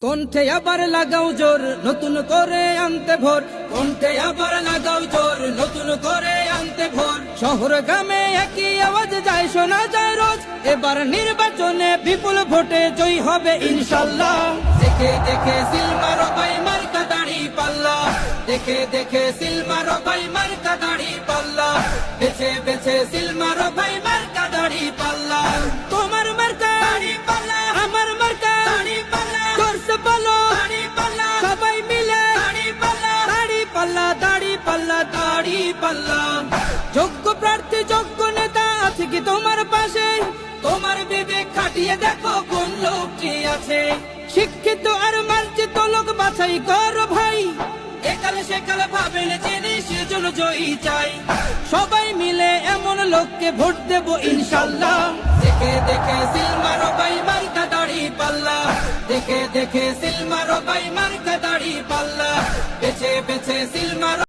কণ্ঠে আবার লাগাও জোর নতুন করে আনতে ভোর, কণ্ঠে আবার লাগাও জোর নতুন করে আনতে ভোর। শহর গ্রামে একই আওয়াজ যায়, শোনা যায় রোজ। এবার নির্বাচনে বিপুল ভোটে জয়ী হবে ইনশাল্লাহ। দেখে দেখে সিল মারো ভাই মার্কা দাড়ি পাল্লা, দেখে দেখে সিল মারো ভাই মার্কা দাড়ি পাল্লা, বেছে বেছে সিল মারো ভাই মার্কা দাড়ি পাল্লা। তোমার মার্কা দাড়ি পাল্লা, আমার মার্কা দাড়ি পাল্লা, জোরসে বলো দাড়ি পাল্লা, সবাই মিলে দাড়ি পাল্লা, দাড়ি পাল্লা, দাড়ি পাল্লা, দাড়ি পাল্লা। যোগ্য প্রার্থী যোগ্য নেতা আছে কি তোমার পাশে? তোমার বিবেক খাটিয়ে দেখো কোন লোকটি আছে। শিক্ষিত আর মার্জিত লোক বাছাই করো ভাই, একালে সেকালে ভাবেন জেনে সেজন্য জয়ী চাই। সবাই মিলে এমন লোককে ভোট দেব ইনশাল্লাহ। দেখে দেখে সিল মারো ভাই মার্কা দাড়ি পাল্লা, দেখে দেখে সিল মারো ভাই মার্কা দাড়ি পাল্লা, বেছে বেছে সিল মারো।